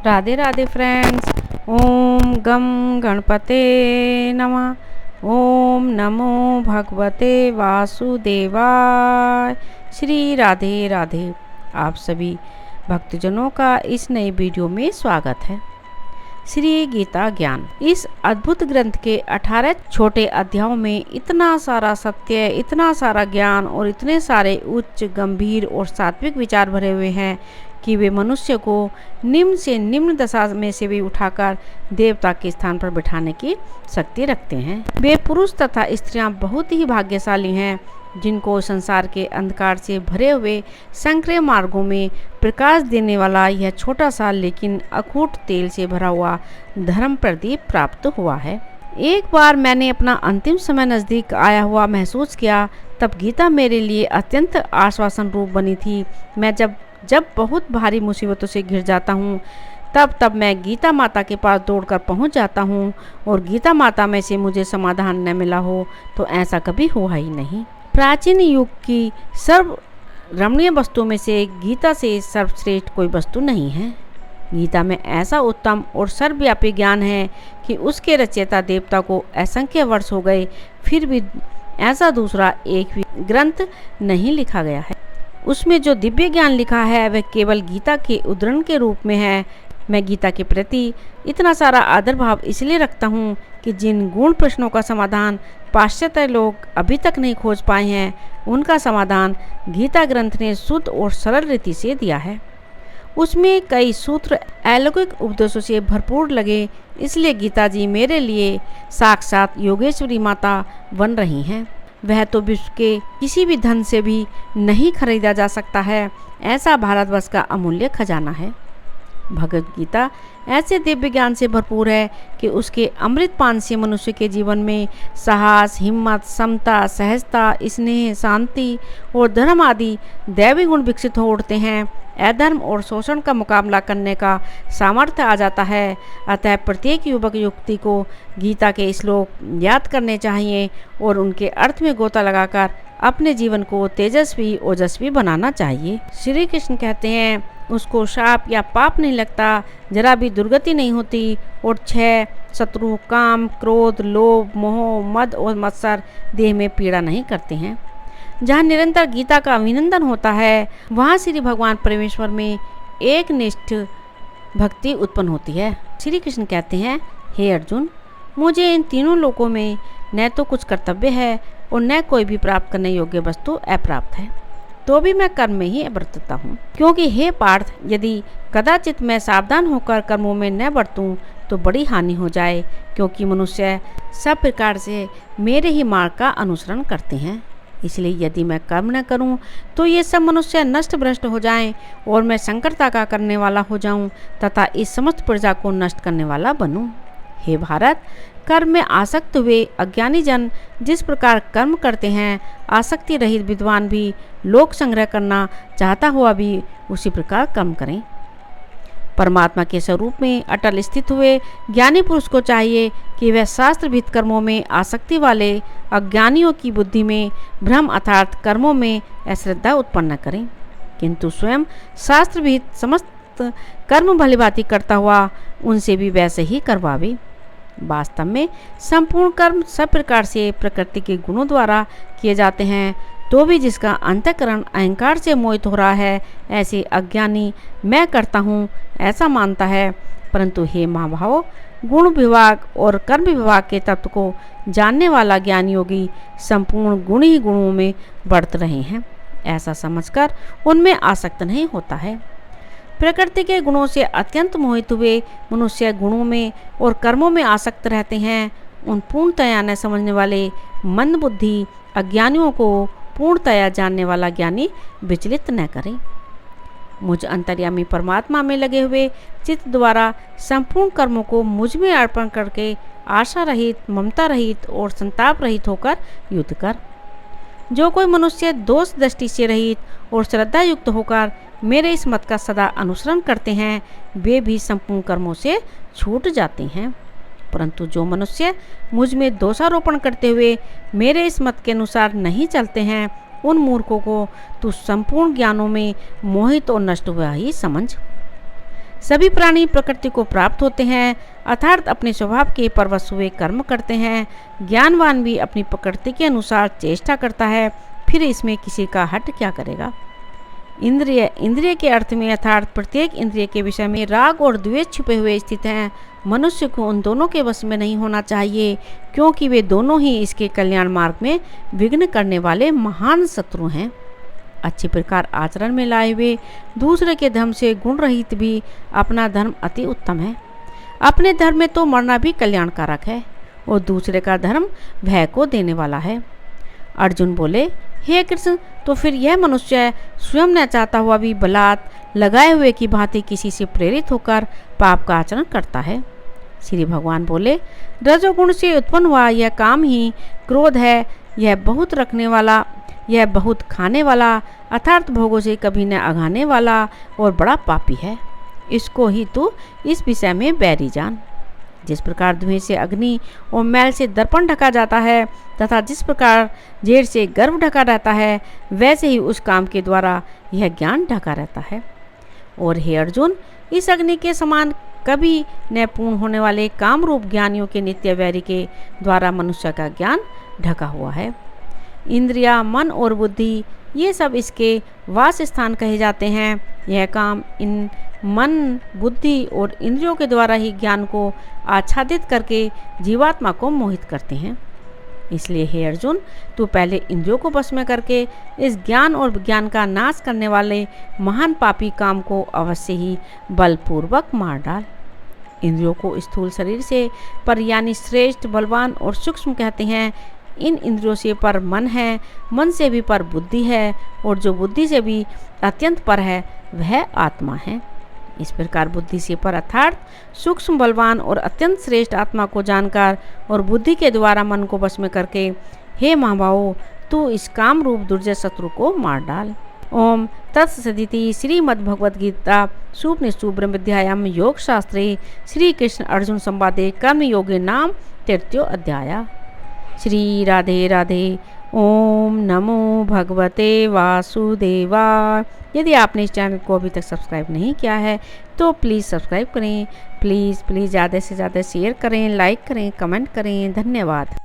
Radhe Radhe friends. ओम गम गणपते नमः। ओम नमो भगवते वासुदेवाय। श्री राधे राधे। आप सभी भक्तजनों का इस नए वीडियो में स्वागत है। श्री गीता ज्ञान, इस अद्भुत ग्रंथ के 18 छोटे अध्यायों में इतना सारा सत्य, इतना सारा ज्ञान और इतने सारे उच्च, गंभीर और सात्विक विचार भरे हुए हैं कि वे मनुष्य को निम्न से निम्न दशा में से भी उठाकर देवता के स्थान पर बिठाने की शक्ति रखते हैं। वे पुरुष तथा स्त्रियां बहुत ही भाग्यशाली हैं जिनको संसार के अंधकार से भरे हुए संकरे मार्गों में प्रकाश देने वाला यह छोटा सा लेकिन अखूट तेल से भरा हुआ धर्म प्रदीप प्राप्त हुआ है। एक बार मैंने अपना अंतिम समय नज़दीक आया हुआ महसूस किया, तब गीता मेरे लिए अत्यंत आश्वासन रूप बनी थी। मैं जब बहुत भारी मुसीबतों से घिर जाता हूँ तब मैं गीता माता के पास दौड़कर पहुँच जाता हूँ, और गीता माता में से मुझे समाधान न मिला हो तो ऐसा कभी हुआ ही नहीं। प्राचीन युग की सर्व रमणीय वस्तुओं में से गीता से सर्वश्रेष्ठ कोई वस्तु नहीं है। गीता में ऐसा उत्तम और सर्वव्यापी ज्ञान है कि उसके रचयिता देवता को असंख्य वर्ष हो गए, फिर भी ऐसा दूसरा एक भी ग्रंथ नहीं लिखा गया है। उसमें जो दिव्य ज्ञान लिखा है वह केवल गीता के उद्धरण के रूप में है। मैं गीता के प्रति इतना सारा आदर भाव इसलिए रखता हूँ कि जिन गूढ़ प्रश्नों का समाधान पाश्चात्य लोग अभी तक नहीं खोज पाए हैं, उनका समाधान गीता ग्रंथ ने शुद्ध और सरल रीति से दिया है। उसमें कई सूत्र अलौकिक उपदेशों से भरपूर लगे, इसलिए गीता जी मेरे लिए साक्षात योगेश्वरी माता बन रही हैं। वह तो विश्व के किसी भी धन से भी नहीं खरीदा जा सकता है, ऐसा भारतवर्ष का अमूल्य खजाना है। भगवद गीता ऐसे दिव्य ज्ञान से भरपूर है कि उसके अमृत पान से मनुष्य के जीवन में साहस, हिम्मत, समता, सहजता, स्नेह, शांति और धर्म आदि दैवी गुण विकसित हो उठते हैं। अधर्म और शोषण का मुकाबला करने का सामर्थ्य आ जाता है। अतः प्रत्येक युवक युवती को गीता के श्लोक याद करने चाहिए और उनके अर्थ में गोता लगाकर अपने जीवन को तेजस्वी ओजस्वी बनाना चाहिए। श्री कृष्ण कहते हैं, उसको शाप या पाप नहीं लगता, जरा भी दुर्गति नहीं होती, और 6 शत्रु काम, क्रोध, लोभ, मोह, मद और मत्सर देह में पीड़ा नहीं करते हैं। जहाँ निरंतर गीता का अभिनंदन होता है, वहाँ श्री भगवान परमेश्वर में एक निष्ठ भक्ति उत्पन्न होती है। श्री कृष्ण कहते हैं, हे अर्जुन, मुझे इन तीनों लोकों में न तो कुछ कर्तव्य है और न कोई भी प्राप्त करने योग्य वस्तु अप्राप्त है, तो भी मैं कर्म में ही बरतता हूँ। क्योंकि हे पार्थ, यदि कदाचित मैं सावधान होकर कर्मों में न बरतूं तो बड़ी हानि हो जाए, क्योंकि मनुष्य सब प्रकार से मेरे ही मार्ग का अनुसरण करते हैं। इसलिए यदि मैं कर्म न करूं तो ये सब मनुष्य नष्ट भ्रष्ट हो जाएं और मैं संकटता का करने वाला हो जाऊं तथा इस समस्त प्रजा को नष्ट करने वाला बनूं। हे भारत, कर्म में आसक्त हुए अज्ञानी जन जिस प्रकार कर्म करते हैं, आसक्ति रहित विद्वान भी लोक संग्रह करना चाहता हुआ भी उसी प्रकार कर्म करें। परमात्मा के स्वरूप में अटल स्थित हुए ज्ञानी पुरुष को चाहिए कि वह शास्त्रविहित कर्मों में आसक्ति वाले अज्ञानियों की बुद्धि में भ्रम अर्थात कर्मों में अश्रद्धा उत्पन्न न करें, किंतु स्वयं शास्त्रविहित समस्त कर्म भलीभांति करता हुआ उनसे भी वैसे ही करवावे। वास्तव में संपूर्ण कर्म सब प्रकार से प्रकृति के गुणों द्वारा किए जाते हैं, तो भी जिसका अंतःकरण अहंकार से मोहित हो रहा है, ऐसे अज्ञानी मैं करता हूँ ऐसा मानता है। परंतु हे महाभाव, गुण विभाग और कर्म विभाग के तत्व को जानने वाला ज्ञानी योगी संपूर्ण गुण ही गुणों में बढ़त रहे हैं, ऐसा समझकर उनमें आसक्त नहीं होता है। प्रकृति के गुणों से अत्यंत मोहित हुए मनुष्य गुणों में और कर्मों में आसक्त रहते हैं। उन पूर्णतया न समझने वाले मंद बुद्धि अज्ञानियों को पूर्णतया जानने वाला ज्ञानी विचलित न करें। मुझ अंतर्यामी परमात्मा में लगे हुए चित्त द्वारा संपूर्ण कर्मों को मुझ में अर्पण करके आशा रहित, ममता रहित और संताप रहित होकर युद्ध कर। जो कोई मनुष्य दोष दृष्टि से रहित और श्रद्धा युक्त होकर मेरे इस मत का सदा अनुसरण करते हैं, वे भी संपूर्ण कर्मों से छूट जाते हैं। परंतु जो मनुष्य मुझ में दोषारोपण करते हुए मेरे इस मत के अनुसार नहीं चलते हैं, उन मूर्खों को तू संपूर्ण ज्ञानों में मोहित और नष्ट हुआ ही समझ। सभी प्राणी प्रकृति को प्राप्त होते हैं, अर्थात अपने स्वभाव के परवश हुए कर्म करते हैं। ज्ञानवान भी अपनी प्रकृति के अनुसार चेष्टा करता है, फिर इसमें किसी का हट क्या करेगा। इंद्रिय के अर्थ में अर्थात प्रत्येक इंद्रिय के विषय में राग और द्वेष छुपे हुए स्थित हैं। मनुष्य को उन दोनों के वश में नहीं होना चाहिए, क्योंकि वे दोनों ही इसके कल्याण मार्ग में विघ्न करने वाले महान शत्रु हैं। अच्छी प्रकार आचरण में लाए हुए दूसरे के धर्म से गुण रहित भी अपना धर्म अति उत्तम है। अपने धर्म में तो मरना भी कल्याणकारक है और दूसरे का धर्म भय को देने वाला है। अर्जुन बोले, हे कृष्ण, तो फिर यह मनुष्य स्वयं न चाहता हुआ भी बलात् लगाए हुए की भांति किसी से प्रेरित होकर पाप का आचरण करता है। श्री भगवान बोले, रजोगुण से उत्पन्न हुआ यह काम ही क्रोध है। यह बहुत रखने वाला, यह बहुत खाने वाला, अर्थात भोगों से कभी न अघाने वाला और बड़ा पापी है। इसको ही तू इस विषय में बैरी जान। जिस प्रकार धुएं से अग्नि और मैल से दर्पण ढका जाता है तथा जिस प्रकार जेर से गर्भ ढका रहता है, वैसे ही उस काम के द्वारा यह ज्ञान ढका रहता है। और हे अर्जुन, इस अग्नि के समान कभी न पूर्ण होने वाले काम रूप ज्ञानियों के नित्य वैरी के द्वारा मनुष्य का ज्ञान ढका हुआ है। इंद्रिया, मन और बुद्धि ये सब इसके वास स्थान कहे जाते हैं। यह काम इन मन, बुद्धि और इंद्रियों के द्वारा ही ज्ञान को आच्छादित करके जीवात्मा को मोहित करते हैं। इसलिए हे अर्जुन, तू पहले इंद्रियों को वश में करके इस ज्ञान और विज्ञान का नाश करने वाले महान पापी काम को अवश्य ही बलपूर्वक मार डाल। इंद्रियों को स्थूल शरीर से पर यानी श्रेष्ठ, बलवान और सूक्ष्म कहते हैं। इन इंद्रियों से पर मन है, मन से भी पर बुद्धि है, और जो बुद्धि से भी अत्यंत पर है वह आत्मा है। इस प्रकार बुद्धि से पर अर्थात सूक्ष्म, बलवान और अत्यंत श्रेष्ठ आत्मा को जानकर और बुद्धि के द्वारा मन को वश में करके हे महाबाहो, तू इस काम रूप दुर्जय शत्रु को मार डाल। ओम तत्सदिति। श्रीमद्भगवद्गीता सुपनिषदु ब्रह्म विद्यायाम योग शास्त्रे श्री कृष्ण अर्जुन संवादे कर्म योगे नाम 3 अध्याय। श्री राधे राधे। ओम नमो भगवते वासुदेवाय। यदि आपने इस चैनल को अभी तक सब्सक्राइब नहीं किया है तो प्लीज़ सब्सक्राइब करें। प्लीज़ ज़्यादा से ज़्यादा शेयर करें, लाइक करें, कमेंट करें। धन्यवाद।